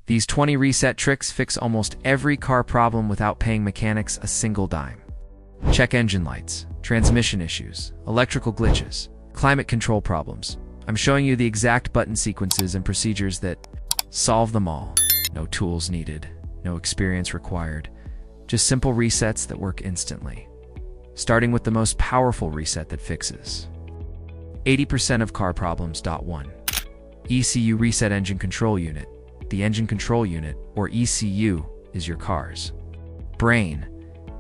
These 20 reset tricks fix almost every car problem without paying mechanics a single dime. Check engine lights, transmission issues, electrical glitches, climate control problems. I'm showing you the exact button sequences and procedures that solve them all. No tools needed, no experience required, just simple resets that work instantly. Starting with the most powerful reset that fixes 80% of car problems. 1. ECU Reset Engine Control Unit. The engine control unit, or ECU, is your car's brain,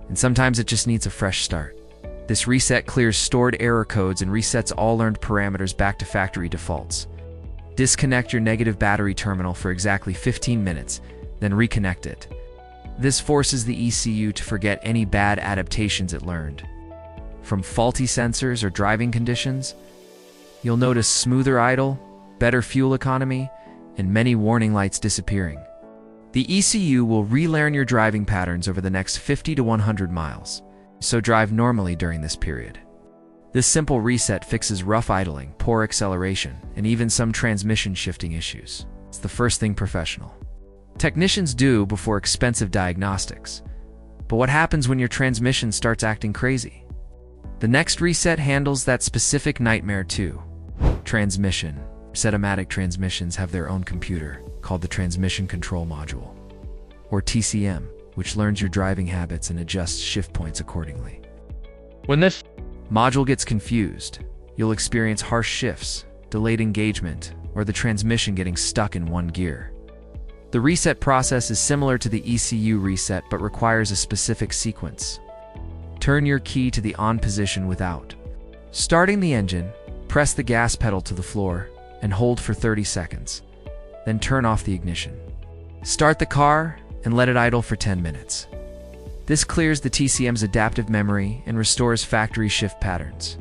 and sometimes it just needs a fresh start. This reset clears stored error codes and resets all learned parameters back to factory defaults. Disconnect your negative battery terminal for exactly 15 minutes, then reconnect it. This forces the ECU to forget any bad adaptations it learned. From faulty sensors or driving conditions, you'll notice smoother idle, better fuel economy, and many warning lights disappearing. The ECU will relearn your driving patterns over the next 50 to 100 miles, so drive normally during this period. This simple reset fixes rough idling, poor acceleration, and even some transmission shifting issues. It's the first thing professional technicians do before expensive diagnostics. But what happens when your transmission starts acting crazy? The next reset handles that specific nightmare too. Transmission. Automatic transmissions have their own computer, called the Transmission Control Module, or TCM, which learns your driving habits and adjusts shift points accordingly. When this module gets confused, you'll experience harsh shifts, delayed engagement, or the transmission getting stuck in one gear. The reset process is similar to the ECU reset but requires a specific sequence. Turn your key to the on position without starting the engine, press the gas pedal to the floor, and hold for 30 seconds. Then turn off the ignition. Start the car and let it idle for 10 minutes. This clears the TCM's adaptive memory and restores factory shift patterns.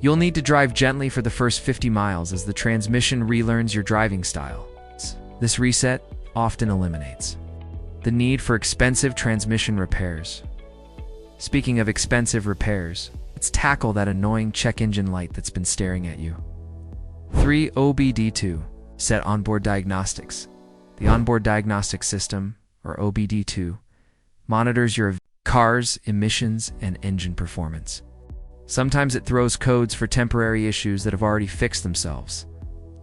You'll need to drive gently for the first 50 miles as the transmission relearns your driving style. This reset often eliminates the need for expensive transmission repairs. Speaking of expensive repairs, let's tackle that annoying check engine light that's been staring at you. 3. OBD2. Set onboard diagnostics. The onboard diagnostic system, or OBD2, monitors your car's emissions and engine performance. Sometimes it throws codes for temporary issues that have already fixed themselves,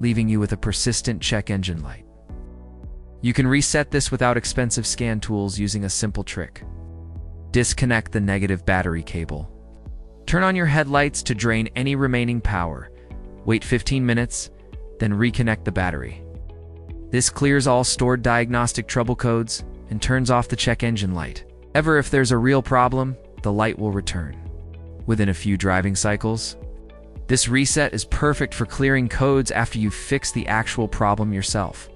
leaving you with a persistent check engine light. You can reset this without expensive scan tools using a simple trick. Disconnect the negative battery cable. Turn on your headlights to drain any remaining power. Wait 15 minutes, then reconnect the battery. This clears all stored diagnostic trouble codes and turns off the check engine light. However, if there's a real problem, the light will return within a few driving cycles. This reset is perfect for clearing codes after you've fixed the actual problem yourself,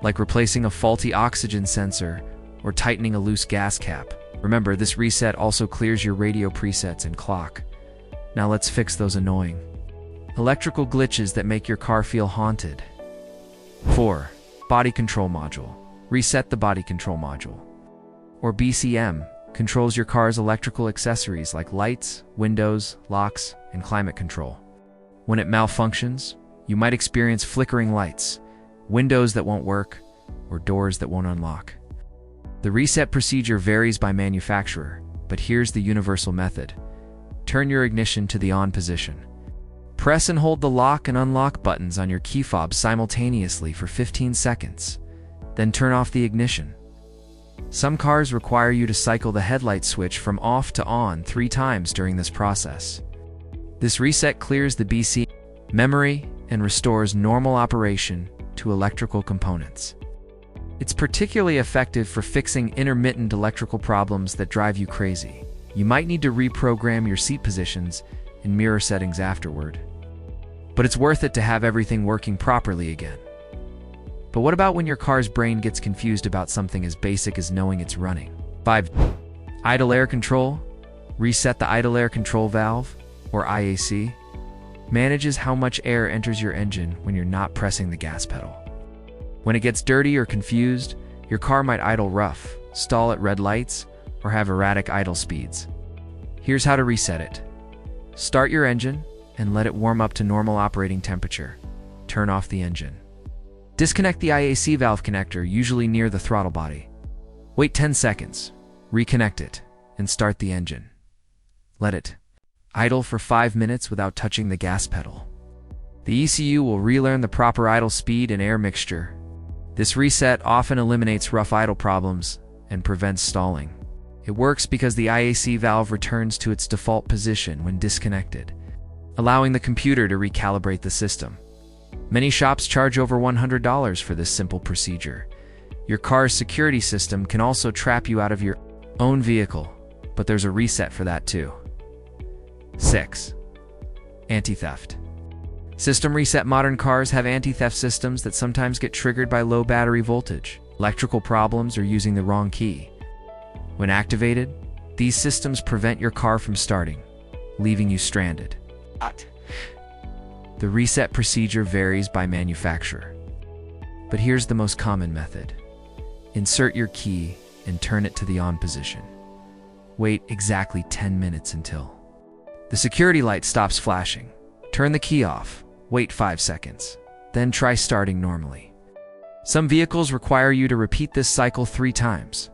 like replacing a faulty oxygen sensor or tightening a loose gas cap. Remember, this reset also clears your radio presets and clock. Now let's fix those annoying electrical glitches that make your car feel haunted. 4. Body Control Module. Reset the Body Control Module, or BCM, controls your car's electrical accessories like lights, windows, locks, and climate control. When it malfunctions, you might experience flickering lights, windows that won't work, or doors that won't unlock. The reset procedure varies by manufacturer, but here's the universal method. Turn your ignition to the on position. Press and hold the lock and unlock buttons on your key fob simultaneously for 15 seconds. Then turn off the ignition. Some cars require you to cycle the headlight switch from off to on 3 times during this process. This reset clears the BC memory and restores normal operation to electrical components. It's particularly effective for fixing intermittent electrical problems that drive you crazy. You might need to reprogram your seat positions and mirror settings afterward, but it's worth it to have everything working properly again. But what about when your car's brain gets confused about something as basic as knowing it's running? 5. Idle air control. Reset the idle air control valve, or IAC, manages how much air enters your engine when you're not pressing the gas pedal. When it gets dirty or confused, your car might idle rough, stall at red lights, or have erratic idle speeds. Here's how to reset it. Start your engine and let it warm up to normal operating temperature. Turn off the engine. Disconnect the IAC valve connector, usually near the throttle body. Wait 10 seconds, reconnect it, and start the engine. Let it idle for 5 minutes without touching the gas pedal. The ECU will relearn the proper idle speed and air mixture. This reset often eliminates rough idle problems and prevents stalling. It works because the IAC valve returns to its default position when disconnected, allowing the computer to recalibrate the system. Many shops charge over $100 for this simple procedure. Your car's security system can also trap you out of your own vehicle, but there's a reset for that too. 6. Anti-theft. System reset. Modern cars have anti-theft systems that sometimes get triggered by low battery voltage, electrical problems, or using the wrong key. When activated, these systems prevent your car from starting, leaving you stranded. The reset procedure varies by manufacturer, but here's the most common method. Insert your key and turn it to the on position. Wait exactly 10 minutes until the security light stops flashing. Turn the key off, wait 5 seconds, then try starting normally. Some vehicles require you to repeat this cycle 3 times.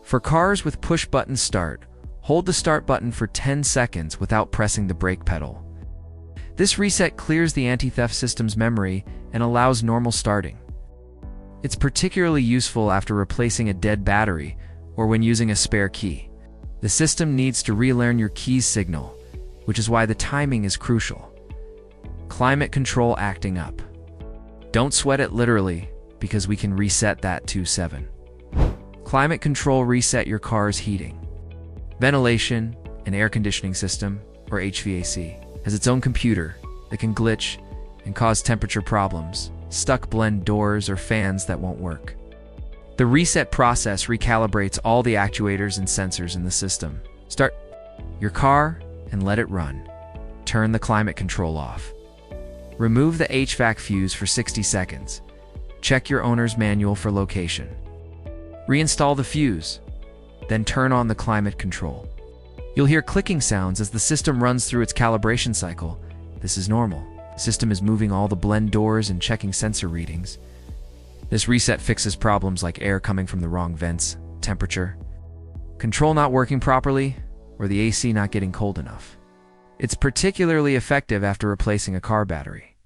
For cars with push-button start, hold the start button for 10 seconds without pressing the brake pedal. This reset clears the anti-theft system's memory and allows normal starting. It's particularly useful after replacing a dead battery or when using a spare key. The system needs to relearn your key's signal, which is why the timing is crucial. Climate control acting up. Don't sweat it literally, because we can reset that too. 7. Climate control. Reset your car's heating, ventilation, and air conditioning system, or HVAC, has its own computer that can glitch and cause temperature problems, stuck blend doors, or fans that won't work. The reset process recalibrates all the actuators and sensors in the system. Start your car and let it run. Turn the climate control off. Remove the HVAC fuse for 60 seconds. Check your owner's manual for location. Reinstall the fuse, then turn on the climate control. You'll hear clicking sounds as the system runs through its calibration cycle. This is normal. The system is moving all the blend doors and checking sensor readings. This reset fixes problems like air coming from the wrong vents, temperature, control not working properly, or the AC not getting cold enough. It's particularly effective after replacing a car battery,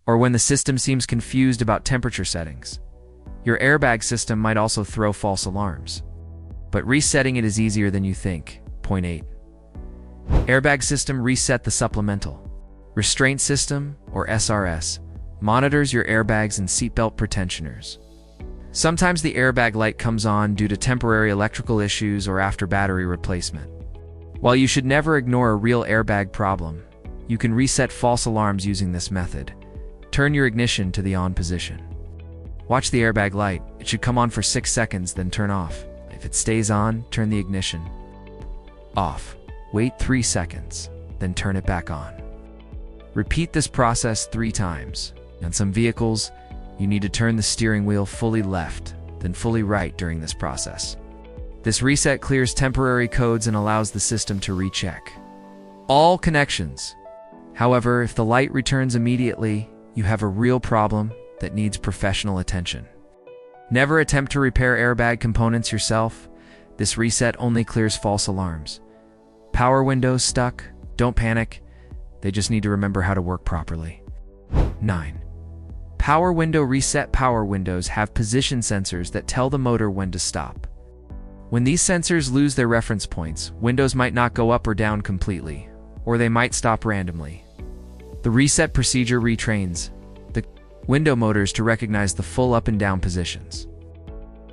or when the system seems confused about temperature settings. Your airbag system might also throw false alarms, but resetting it is easier than you think. Point 8. Airbag system reset. The supplemental restraint system, or SRS, monitors your airbags and seatbelt pretensioners. Sometimes the airbag light comes on due to temporary electrical issues or after battery replacement. While you should never ignore a real airbag problem, you can reset false alarms using this method. Turn your ignition to the on position. Watch the airbag light. It should come on for 6 seconds, then turn off. If it stays on, turn the ignition off. Wait 3 seconds, then turn it back on. Repeat this process 3 times. On some vehicles, you need to turn the steering wheel fully left, then fully right during this process. This reset clears temporary codes and allows the system to recheck all connections. However, if the light returns immediately, you have a real problem that needs professional attention. Never attempt to repair airbag components yourself. This reset only clears false alarms. Power windows stuck? Don't panic. They just need to remember how to work properly. 9. Power window reset. Power windows have position sensors that tell the motor when to stop. When these sensors lose their reference points, windows might not go up or down completely, or they might stop randomly. The reset procedure retrains the window motors to recognize the full up and down positions.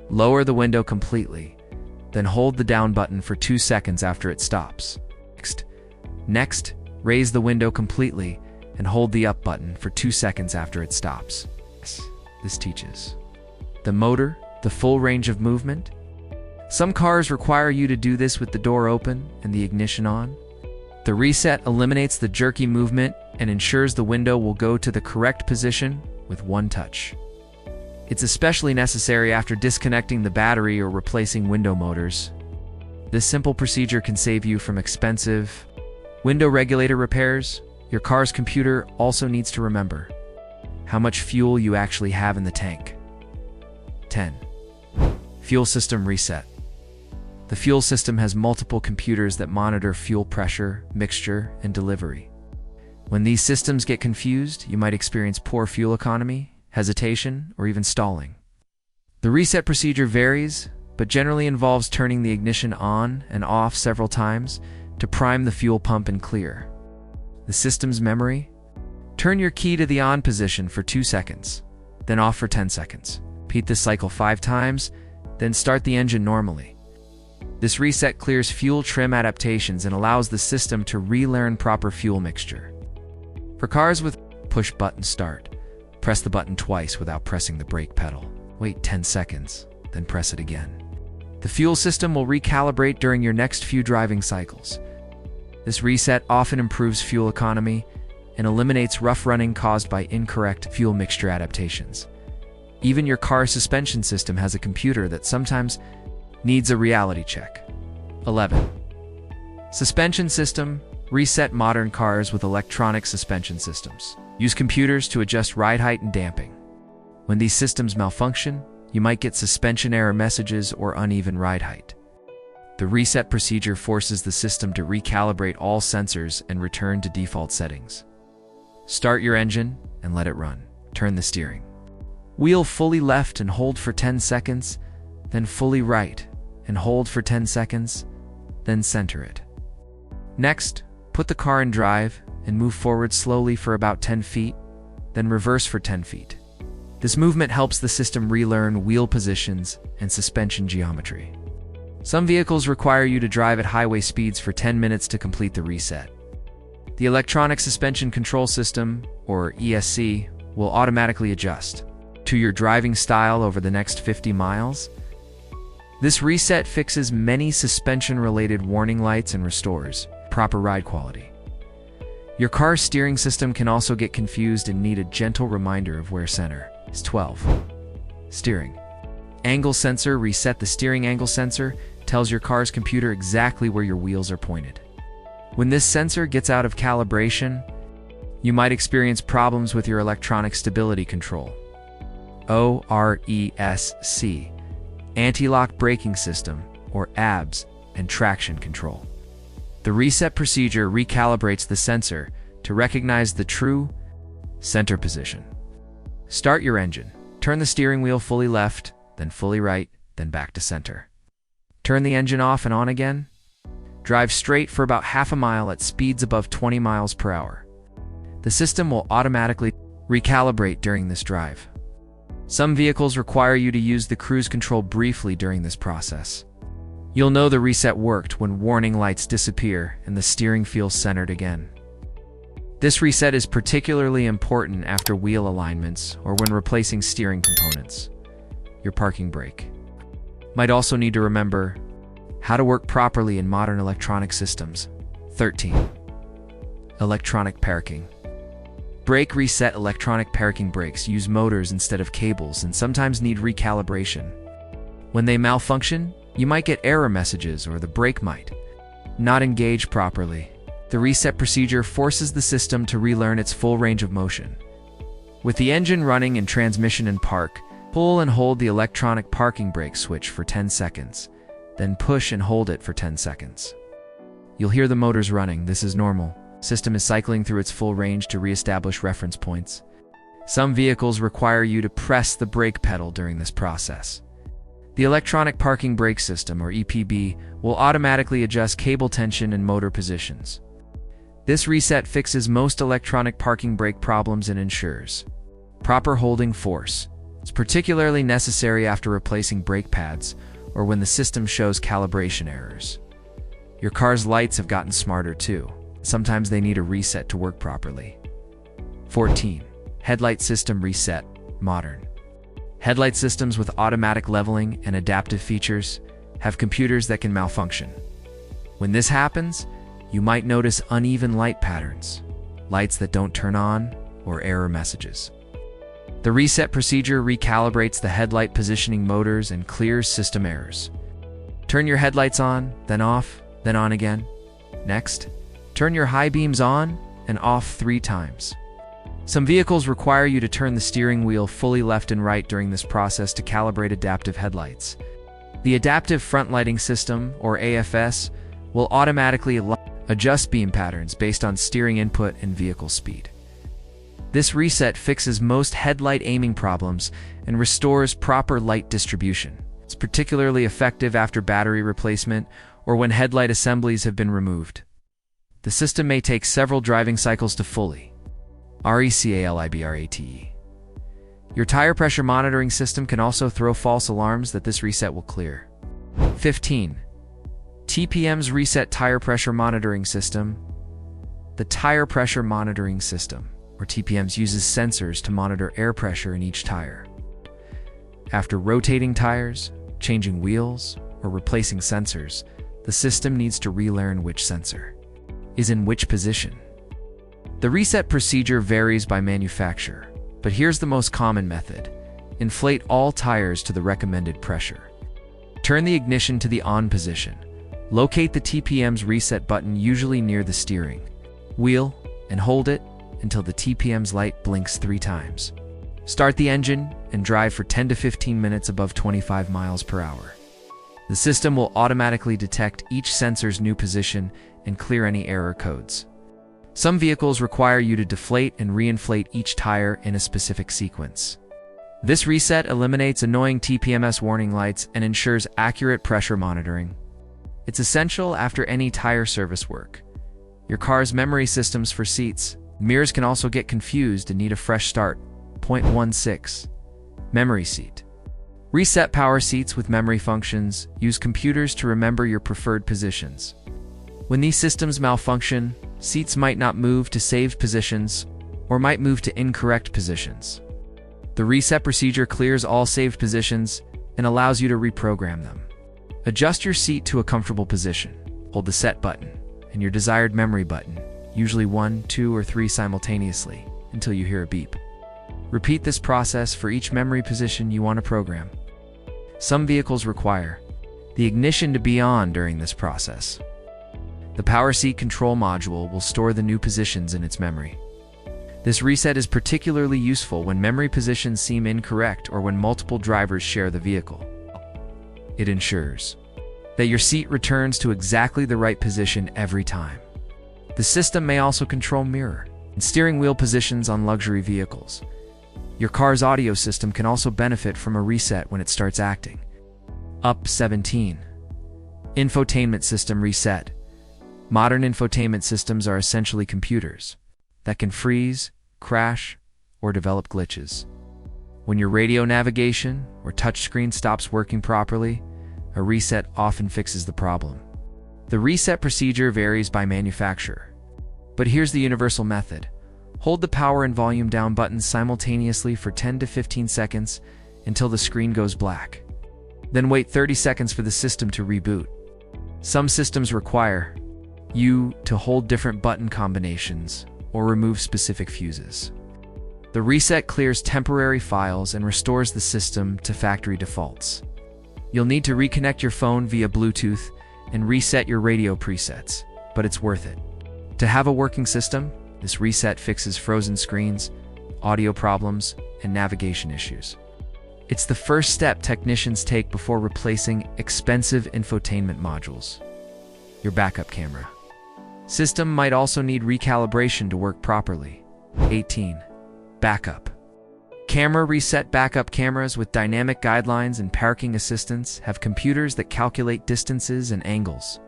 Lower the window completely, then hold the down button for 2 seconds after it stops. Next, raise the window completely and hold the up button for 2 seconds after it stops. This teaches the motor the full range of movement. Some cars require you to do this with the door open and the ignition on. The reset eliminates the jerky movement and ensures the window will go to the correct position with one touch. It's especially necessary after disconnecting the battery or replacing window motors. This simple procedure can save you from expensive window regulator repairs. Your car's computer also needs to remember how much fuel you actually have in the tank. 10. Fuel system reset. The fuel system has multiple computers that monitor fuel pressure, mixture, and delivery. When these systems get confused, you might experience poor fuel economy, hesitation, or even stalling. The reset procedure varies, but generally involves turning the ignition on and off several times to prime the fuel pump and clear. The system's memory: turn your key to the on position for 2 seconds, then off for 10 seconds. Repeat this cycle 5 times, then start the engine normally. This reset clears fuel trim adaptations and allows the system to relearn proper fuel mixture. For cars with push-button start, press the button twice without pressing the brake pedal. Wait 10 seconds, then press it again. The fuel system will recalibrate during your next few driving cycles. This reset often improves fuel economy and eliminates rough running caused by incorrect fuel mixture adaptations. Even your car's suspension system has a computer that sometimes needs a reality check. 11. Suspension system reset. Modern cars with electronic suspension systems use computers to adjust ride height and damping. When these systems malfunction, you might get suspension error messages or uneven ride height. The reset procedure forces the system to recalibrate all sensors and return to default settings. Start your engine and let it run. Turn the steering wheel fully left and hold for 10 seconds, then fully right and hold for 10 seconds, then center it. Next, put the car in drive and move forward slowly for about 10 feet, then reverse for 10 feet. This movement helps the system relearn wheel positions and suspension geometry. Some vehicles require you to drive at highway speeds for 10 minutes to complete the reset. The electronic suspension control system, or ESC, will automatically adjust to your driving style over the next 50 miles. This reset fixes many suspension-related warning lights and restores proper ride quality. Your car's steering system can also get confused and need a gentle reminder of where center is. 12. Steering angle sensor reset. The steering angle sensor tells your car's computer exactly where your wheels are pointed. When this sensor gets out of calibration, you might experience problems with your electronic stability control, ORESC, anti-lock braking system, or ABS, and traction control. The reset procedure recalibrates the sensor to recognize the true center position. Start your engine. Turn the steering wheel fully left, then fully right, then back to center. Turn the engine off and on again. Drive straight for about half a mile at speeds above 20 miles per hour. The system will automatically recalibrate during this drive. Some vehicles require you to use the cruise control briefly during this process. You'll know the reset worked when warning lights disappear and the steering feels centered again. This reset is particularly important after wheel alignments or when replacing steering components. Your parking brake might also need to remember how to work properly in modern electronic systems. 13. Electronic parking. Brake reset. Electronic parking brakes use motors instead of cables and sometimes need recalibration. When they malfunction, you might get error messages or the brake might not engage properly. The reset procedure forces the system to relearn its full range of motion. With the engine running and transmission in park, pull and hold the electronic parking brake switch for 10 seconds, then push and hold it for 10 seconds. You'll hear the motors running. This is normal. System is cycling through its full range to reestablish reference points. Some vehicles require you to press the brake pedal during this process. The electronic parking brake system, or EPB, will automatically adjust cable tension and motor positions. This reset fixes most electronic parking brake problems and ensures proper holding force. It's particularly necessary after replacing brake pads or when the system shows calibration errors. Your car's lights have gotten smarter too. Sometimes they need a reset to work properly. 14. Headlight system reset. Modern headlight systems with automatic leveling and adaptive features have computers that can malfunction. When this happens, you might notice uneven light patterns, lights that don't turn on, or error messages. The reset procedure recalibrates the headlight positioning motors and clears system errors. Turn your headlights on, then off, then on again. Next, turn your high beams on and off 3 times. Some vehicles require you to turn the steering wheel fully left and right during this process to calibrate adaptive headlights. The Adaptive Front Lighting System, or AFS, will automatically adjust beam patterns based on steering input and vehicle speed. This reset fixes most headlight aiming problems and restores proper light distribution. It's particularly effective after battery replacement or when headlight assemblies have been removed. The system may take several driving cycles to fully recalibrate. Your tire pressure monitoring system can also throw false alarms that this reset will clear. 15. TPMS Reset Tire Pressure Monitoring System. The Tire Pressure Monitoring System, or TPMS, uses sensors to monitor air pressure in each tire. After rotating tires, changing wheels, or replacing sensors, the system needs to relearn which sensor is in which position. The reset procedure varies by manufacturer, but here's the most common method. Inflate all tires to the recommended pressure. Turn the ignition to the on position. Locate the TPMS reset button usually near the steering wheel and hold it until the TPMS light blinks 3 times. Start the engine and drive for 10 to 15 minutes above 25 miles per hour. The system will automatically detect each sensor's new position and clear any error codes. Some vehicles require you to deflate and reinflate each tire in a specific sequence. This reset eliminates annoying TPMS warning lights and ensures accurate pressure monitoring. It's essential after any tire service work. Your car's memory systems for seats, mirrors can also get confused and need a fresh start. 0.16. Memory seat. Reset power seats with memory functions. Use computers to remember your preferred positions. When these systems malfunction, seats might not move to saved positions or might move to incorrect positions. The reset procedure clears all saved positions and allows you to reprogram them. Adjust your seat to a comfortable position. Hold the set button and your desired memory button, usually 1, 2, or 3 simultaneously, until you hear a beep. Repeat this process for each memory position you want to program. Some vehicles require the ignition to be on during this process. The power seat control module will store the new positions in its memory. This reset is particularly useful when memory positions seem incorrect or when multiple drivers share the vehicle. It ensures that your seat returns to exactly the right position every time. The system may also control mirror and steering wheel positions on luxury vehicles. Your car's audio system can also benefit from a reset when it starts acting up. 17. Infotainment system reset. Modern infotainment systems are essentially computers that can freeze, crash, or develop glitches. When your radio navigation or touchscreen stops working properly, a reset often fixes the problem. The reset procedure varies by manufacturer, but here's the universal method. Hold the power and volume down buttons simultaneously for 10 to 15 seconds until the screen goes black. Then wait 30 seconds for the system to reboot. Some systems require you to hold different button combinations or remove specific fuses. The reset clears temporary files and restores the system to factory defaults. You'll need to reconnect your phone via Bluetooth and reset your radio presets, but it's worth it. To have a working system, this reset fixes frozen screens, audio problems, and navigation issues. It's the first step technicians take before replacing expensive infotainment modules. Your backup camera system might also need recalibration to work properly. 18. Backup camera reset. Backup cameras with dynamic guidelines and parking assistance have computers that calculate distances and angles.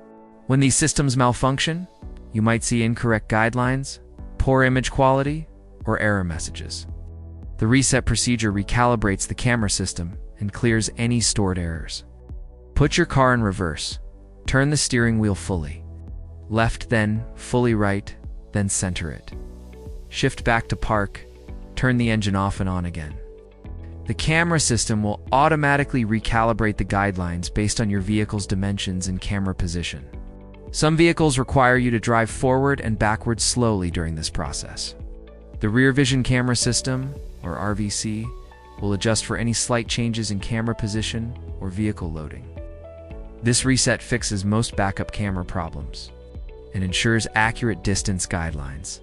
When these systems malfunction, you might see incorrect guidelines, poor image quality, or error messages. The reset procedure recalibrates the camera system and clears any stored errors. Put your car in reverse. Turn the steering wheel fully left, then fully right, then center it. Shift back to park. Turn the engine off and on again. The camera system will automatically recalibrate the guidelines based on your vehicle's dimensions and camera position. Some vehicles require you to drive forward and backwards slowly during this process. The rear vision camera system, or RVC, will adjust for any slight changes in camera position or vehicle loading. This reset fixes most backup camera problems and ensures accurate distance guidelines.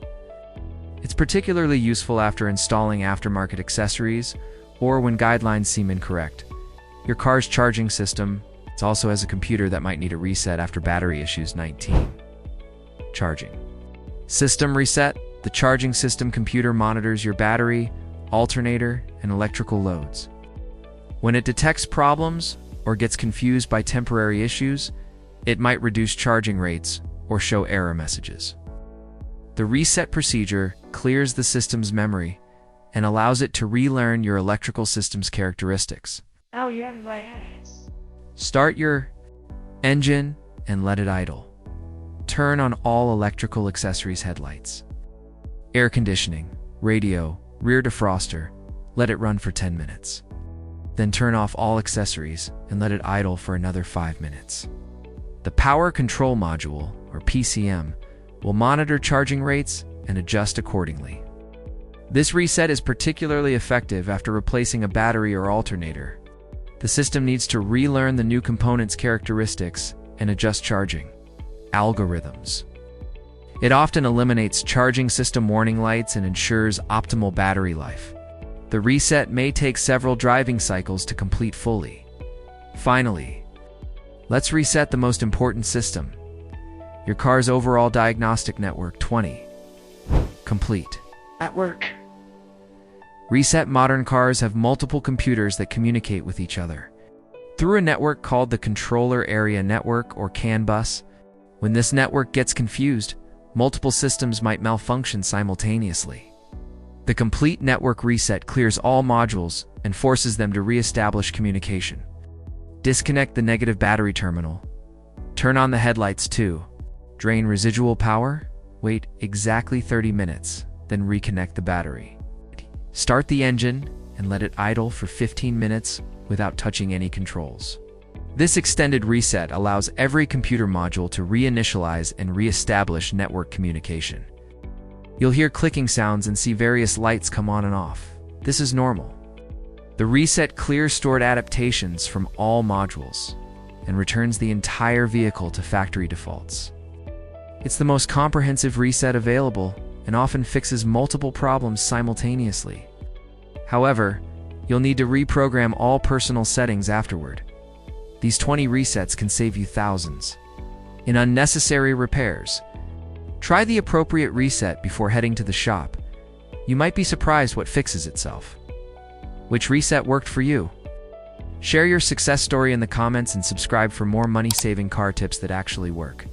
It's particularly useful after installing aftermarket accessories or when guidelines seem incorrect. Your car's charging system, it also has a computer that might need a reset after battery issues. 19. Charging system reset. The charging system computer monitors your battery, alternator, and electrical loads. When it detects problems or gets confused by temporary issues, it might reduce charging rates or show error messages. The reset procedure clears the system's memory and allows it to relearn your electrical system's characteristics. Oh, you have my ass. Start your engine and let it idle. Turn on all electrical accessories headlights. Air conditioning, radio, rear defroster, let it run for 10 minutes. Then turn off all accessories and let it idle for another 5 minutes. The power control module, or PCM, will monitor charging rates and adjust accordingly. This reset is particularly effective after replacing a battery or alternator. The system needs to relearn the new component's characteristics and adjust charging algorithms. It often eliminates charging system warning lights and ensures optimal battery life. The reset may take several driving cycles to complete fully. Finally, let's reset the most important system, your car's overall diagnostic network. 20. Complete. At work. Reset. Modern cars have multiple computers that communicate with each other through a network called the Controller Area Network, or CAN bus. When this network gets confused, multiple systems might malfunction simultaneously. The complete network reset clears all modules and forces them to re-establish communication. Disconnect the negative battery terminal. Turn on the headlights too. Drain residual power. Wait exactly 30 minutes, then reconnect the battery. Start the engine and let it idle for 15 minutes without touching any controls. This extended reset allows every computer module to reinitialize and re-establish network communication. You'll hear clicking sounds and see various lights come on and off. This is normal. The reset clears stored adaptations from all modules and returns the entire vehicle to factory defaults. It's the most comprehensive reset available and often fixes multiple problems simultaneously. However, you'll need to reprogram all personal settings afterward. These 20 resets can save you thousands in unnecessary repairs. Try the appropriate reset before heading to the shop. You might be surprised what fixes itself. Which reset worked for you? Share your success story in the comments and subscribe for more money-saving car tips that actually work.